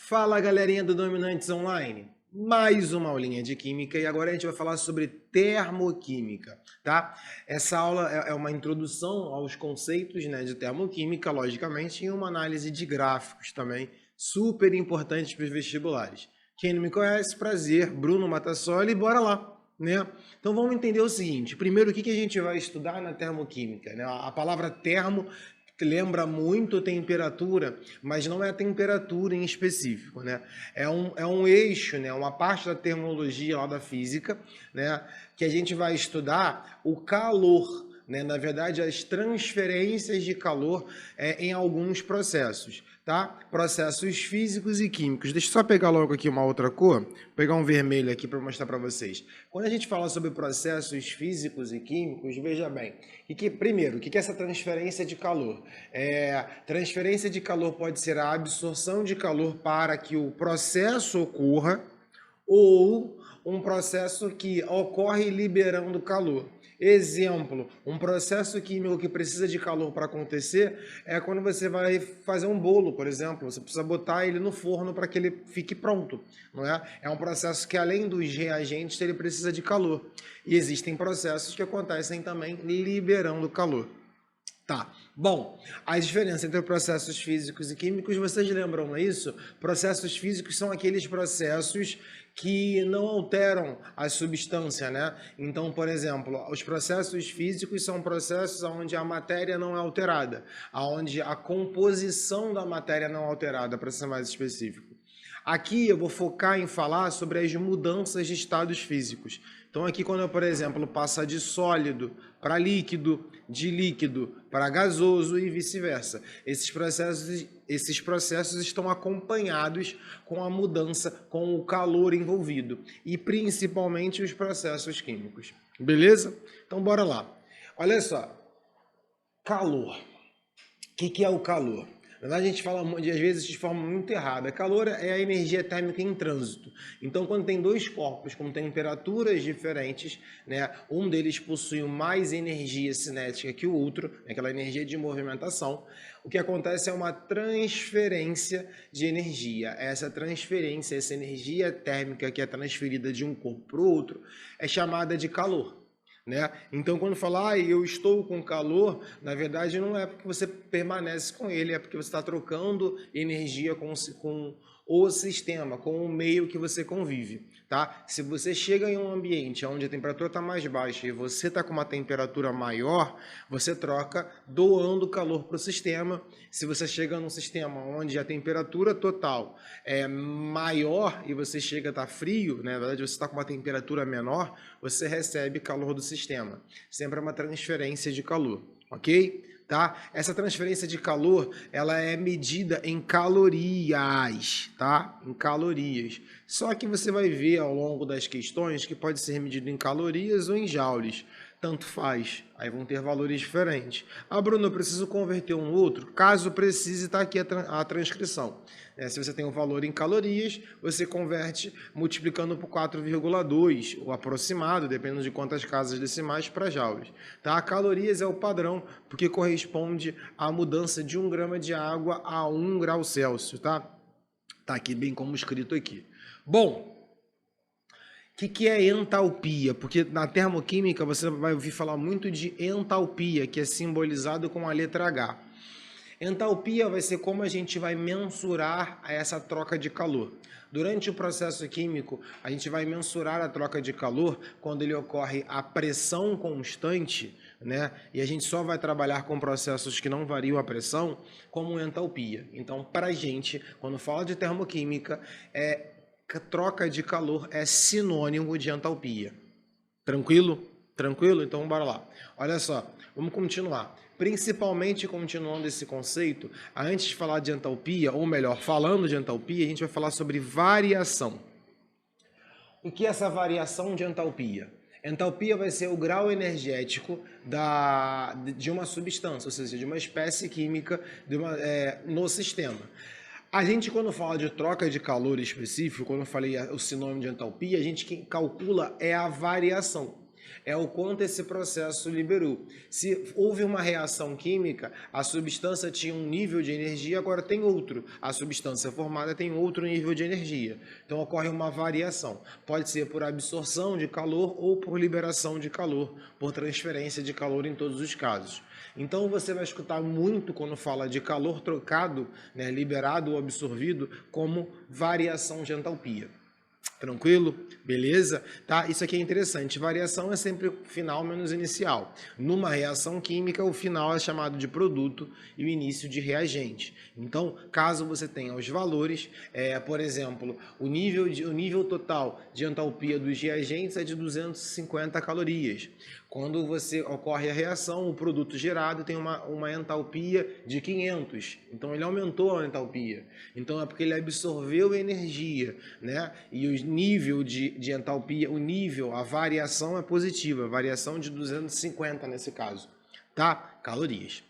Fala galerinha do Dominantes Online, mais uma aulinha de Química e agora a gente vai falar sobre termoquímica, tá? Essa aula é uma introdução aos conceitos, né, de termoquímica, logicamente, e uma análise de gráficos também, super importante para os vestibulares. Quem não me conhece, prazer, Bruno Matassoli, bora lá, né? Então vamos entender o seguinte, primeiro o que a gente vai estudar na termoquímica, né? A palavra termo lembra muito temperatura, mas não é a temperatura em específico, né? É um eixo, né? Uma parte da termologia lá da física, né? Que a gente vai estudar o calor, né? Na verdade, as transferências de calor em alguns processos, tá? Processos físicos e químicos. Deixa eu só pegar logo aqui uma outra cor, vou pegar um vermelho aqui para mostrar para vocês. Quando a gente fala sobre processos físicos e químicos, veja bem, primeiro, o que é essa transferência de calor? Transferência de calor pode ser a absorção de calor para que o processo ocorra ou um processo que ocorre liberando calor. Exemplo, um processo químico que precisa de calor para acontecer é quando você vai fazer um bolo, por exemplo. Você precisa botar ele no forno para que ele fique pronto, não é? É um processo que, além dos reagentes, ele precisa de calor. E existem processos que acontecem também liberando calor. Tá, bom, a diferença entre processos físicos e químicos, vocês lembram isso? Processos físicos são aqueles processos que não alteram a substância, né? Então, por exemplo, os processos físicos são processos onde a matéria não é alterada, onde a composição da matéria não é alterada, para ser mais específico. Aqui eu vou focar em falar sobre as mudanças de estados físicos. Então aqui quando eu, por exemplo, passo de sólido para líquido, de líquido para gasoso e vice-versa. Esses processos estão acompanhados com a mudança, com o calor envolvido. E principalmente os processos químicos. Beleza? Então bora lá. Olha só. Calor. O que é o calor? Na verdade, a gente fala às vezes de forma muito errada. Calor é a energia térmica em trânsito. Então, quando tem dois corpos com temperaturas diferentes, né, um deles possui mais energia cinética que o outro, aquela energia de movimentação, o que acontece é uma transferência de energia. Essa transferência, essa energia térmica que é transferida de um corpo para o outro, é chamada de calor. Né? Então, quando fala, eu estou com calor, na verdade não é porque você permanece com ele, é porque você está trocando energia com o sistema, com o meio que você convive. Tá? Se você chega em um ambiente onde a temperatura está mais baixa e você está com uma temperatura maior, você troca doando calor para o sistema. Se você chega num sistema onde a temperatura total é maior e você chega a estar frio, né? Na verdade você está com uma temperatura menor, você recebe calor do sistema. Sempre é uma transferência de calor, ok? Tá? Essa transferência de calor, ela é medida em calorias, tá? Em calorias. Só que você vai ver ao longo das questões que pode ser medido em calorias ou em joules. Tanto faz. Aí vão ter valores diferentes. Ah, Bruno, eu preciso converter um outro? Caso precise, está aqui a transcrição. Se você tem um valor em calorias, você converte multiplicando por 4,2, o aproximado, dependendo de quantas casas decimais, para joules. Tá? Calorias é o padrão, porque corresponde à mudança de 1 grama de água a 1 grau Celsius. Tá aqui bem como escrito aqui. Bom, o que é entalpia? Porque na termoquímica você vai ouvir falar muito de entalpia, que é simbolizado com a letra H. Entalpia vai ser como a gente vai mensurar essa troca de calor. Durante o processo químico, a gente vai mensurar a troca de calor quando ele ocorre a pressão constante, né? E a gente só vai trabalhar com processos que não variam a pressão, como entalpia. Então, para a gente, quando fala de termoquímica, troca de calor é sinônimo de entalpia. Tranquilo? Tranquilo? Então, bora lá. Olha só, vamos continuar. Principalmente continuando esse conceito, antes de falar de entalpia, ou melhor, falando de entalpia, a gente vai falar sobre variação. O que é essa variação de entalpia? Entalpia vai ser o grau energético de uma substância, ou seja, de uma espécie química no sistema. A gente, quando fala de troca de calor específico, quando eu falei o sinônimo de entalpia, a gente calcula a variação. é o quanto esse processo liberou. Se houve uma reação química, a substância tinha um nível de energia, agora tem outro. A substância formada tem outro nível de energia. Então ocorre uma variação. Pode ser por absorção de calor ou por liberação de calor, por transferência de calor em todos os casos. Então você vai escutar muito quando fala de calor trocado, né, liberado ou absorvido, como variação de entalpia. Tranquilo? Beleza? Tá? Isso aqui é interessante. Variação é sempre final menos inicial. Numa reação química, o final é chamado de produto e o início de reagente. Então, caso você tenha os valores, por exemplo, o nível total de entalpia dos reagentes é de 250 calorias. Quando você ocorre a reação, o produto gerado tem uma entalpia de 500. Então, ele aumentou a entalpia. Então, é porque ele absorveu energia, né? E o nível de entalpia, a variação é positiva. Variação de 250 nesse caso, tá? Calorias.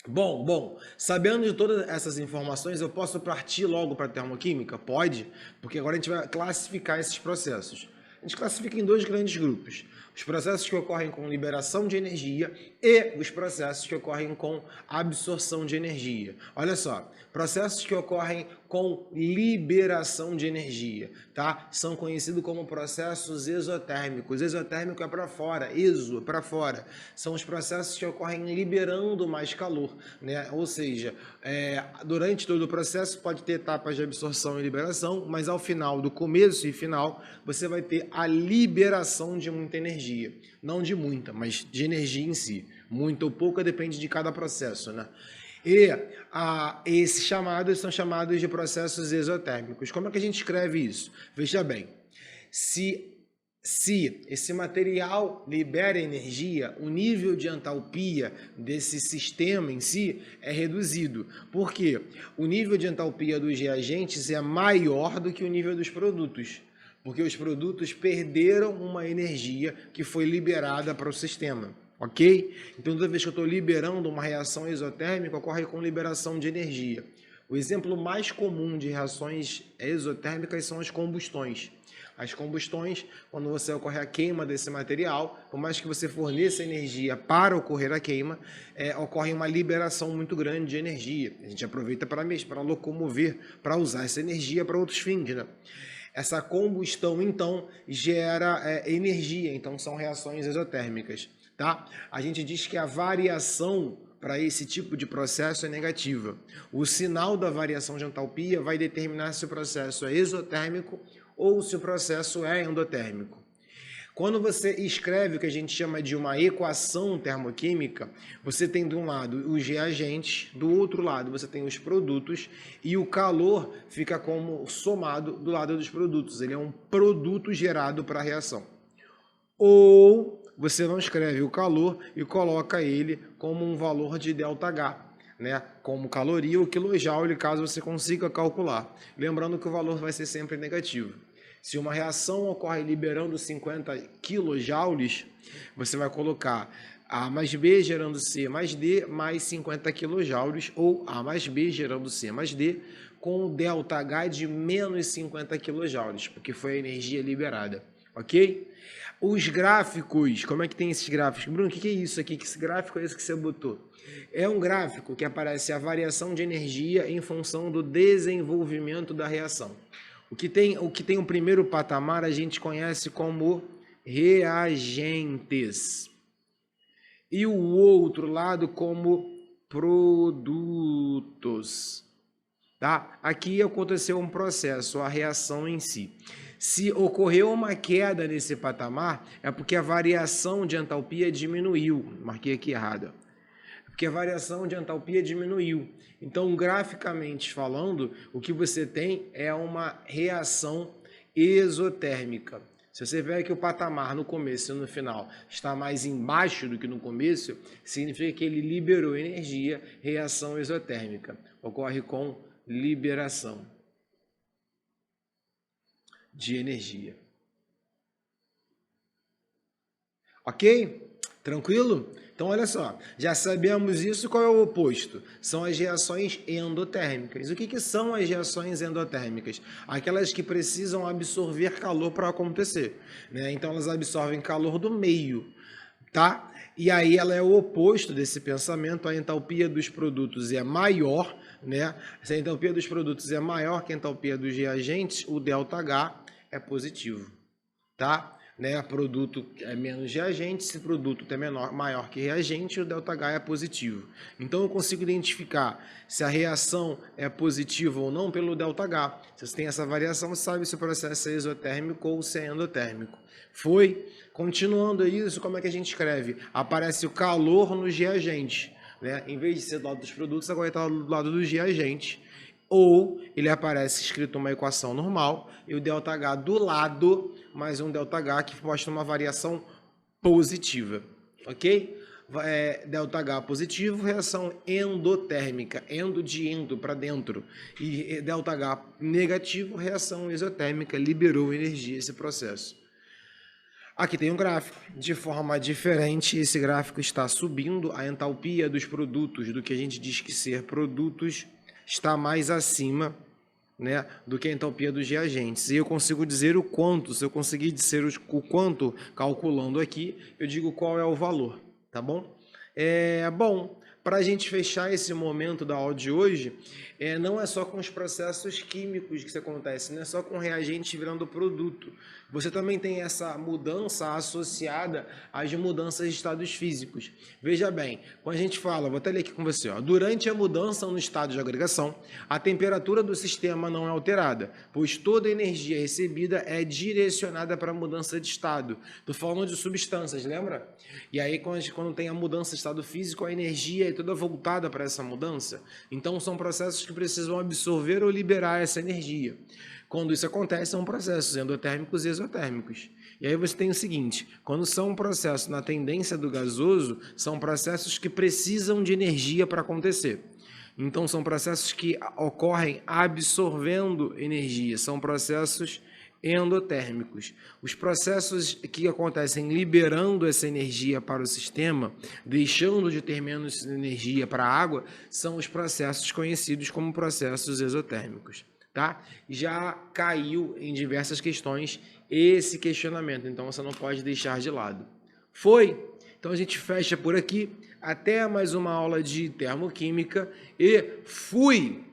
Bom, sabendo de todas essas informações, eu posso partir logo para a termoquímica? Pode, porque agora a gente vai classificar esses processos. A gente classifica em dois grandes grupos. Os processos que ocorrem com liberação de energia e os processos que ocorrem com absorção de energia. Olha só, processos que ocorrem com liberação de energia, tá? São conhecidos como processos exotérmicos. Exotérmico é para fora, exo, para fora. São os processos que ocorrem liberando mais calor, né? Ou seja, durante todo o processo pode ter etapas de absorção e liberação, mas ao final, do começo e final, você vai ter a liberação de muita energia. Não de muita, mas de energia em si. Muita ou pouca depende de cada processo, né? E esses chamados são chamados de processos exotérmicos. Como é que a gente escreve isso? Veja bem, se esse material libera energia, o nível de entalpia desse sistema em si é reduzido. Por quê? O nível de entalpia dos reagentes é maior do que o nível dos produtos, porque os produtos perderam uma energia que foi liberada para o sistema. Ok? Então, toda vez que eu estou liberando uma reação exotérmica, ocorre com liberação de energia. O exemplo mais comum de reações exotérmicas são as combustões. As combustões, quando você ocorre a queima desse material, por mais que você forneça energia para ocorrer a queima, ocorre uma liberação muito grande de energia. A gente aproveita para locomover, para usar essa energia para outros fins, né? Essa combustão, então, gera energia, então são reações exotérmicas. Tá? A gente diz que a variação para esse tipo de processo é negativa. O sinal da variação de entalpia vai determinar se o processo é exotérmico ou se o processo é endotérmico. Quando você escreve o que a gente chama de uma equação termoquímica, você tem de um lado os reagentes, do outro lado você tem os produtos e o calor fica como somado do lado dos produtos. Ele é um produto gerado para a reação. Ou você não escreve o calor e coloca ele como um valor de ΔH, né? Como caloria ou quilojoule, caso você consiga calcular. Lembrando que o valor vai ser sempre negativo. Se uma reação ocorre liberando 50 quilojoules, você vai colocar A mais B gerando C mais D mais 50 quilojoules, ou A mais B gerando C mais D com ΔH de menos 50 quilojoules, porque foi a energia liberada. Ok? Os gráficos, como é que tem esses gráficos? Bruno, o que é isso aqui? Que esse gráfico é esse que você botou? É um gráfico que aparece a variação de energia em função do desenvolvimento da reação. O que tem o primeiro patamar a gente conhece como reagentes. E o outro lado como produtos. Tá? Aqui aconteceu um processo, a reação em si. Se ocorreu uma queda nesse patamar, é porque a variação de entalpia diminuiu. Marquei aqui errado. Porque a variação de entalpia diminuiu. Então, graficamente falando, o que você tem é uma reação exotérmica. Se você vê que o patamar no começo e no final está mais embaixo do que no começo, significa que ele liberou energia, reação exotérmica. Ocorre com liberação de energia. Ok? Tranquilo? Então, olha só, já sabemos isso, qual é o oposto? São as reações endotérmicas. O que são as reações endotérmicas? Aquelas que precisam absorver calor para acontecer, né? Então, elas absorvem calor do meio, tá? E aí ela é o oposto desse pensamento, a entalpia dos produtos é maior, né? Se a entalpia dos produtos é maior que a entalpia dos reagentes, o ΔH é positivo, tá? Né? Produto é menos reagente, se produto é maior que reagente, o ΔH é positivo. Então eu consigo identificar se a reação é positiva ou não pelo ΔH. Se você tem essa variação, você sabe se o processo é exotérmico ou se é endotérmico. Foi? Continuando isso, como é que a gente escreve? Aparece o calor nos reagentes, né? Em vez de ser do lado dos produtos, agora está do lado dos reagentes. Ou ele aparece escrito uma equação normal e o ΔH do lado, mais um ΔH que mostra uma variação positiva, ok? ΔH positivo, reação endotérmica, endo de endo, para dentro. E ΔH negativo, reação exotérmica, liberou energia esse processo. Aqui tem um gráfico, de forma diferente, esse gráfico está subindo, a entalpia dos produtos, do que a gente diz que ser produtos, está mais acima, né, do que a entalpia dos reagentes. E eu consigo dizer o quanto, se eu conseguir dizer o quanto calculando aqui, eu digo qual é o valor, tá bom? Bom, para a gente fechar esse momento da aula de hoje, não é só com os processos químicos que isso acontece, não é só com reagente virando produto. Você também tem essa mudança associada às mudanças de estados físicos. Veja bem, quando a gente fala, vou até ler aqui com você, ó, durante a mudança no estado de agregação, a temperatura do sistema não é alterada, pois toda a energia recebida é direcionada para a mudança de estado. Estou falando de substâncias, lembra? E aí, quando tem a mudança de estado físico, a energia é toda voltada para essa mudança. Então, são processos que precisam absorver ou liberar essa energia. Quando isso acontece, são processos endotérmicos e exotérmicos. E aí você tem o seguinte, quando são processos na tendência do gasoso, são processos que precisam de energia para acontecer. Então, são processos que ocorrem absorvendo energia, são processos endotérmicos. Os processos que acontecem liberando essa energia para o sistema, deixando de ter menos energia para a água, são os processos conhecidos como processos exotérmicos. Tá? Já caiu em diversas questões esse questionamento, então você não pode deixar de lado. Foi? Então a gente fecha por aqui. Até mais uma aula de termoquímica e fui!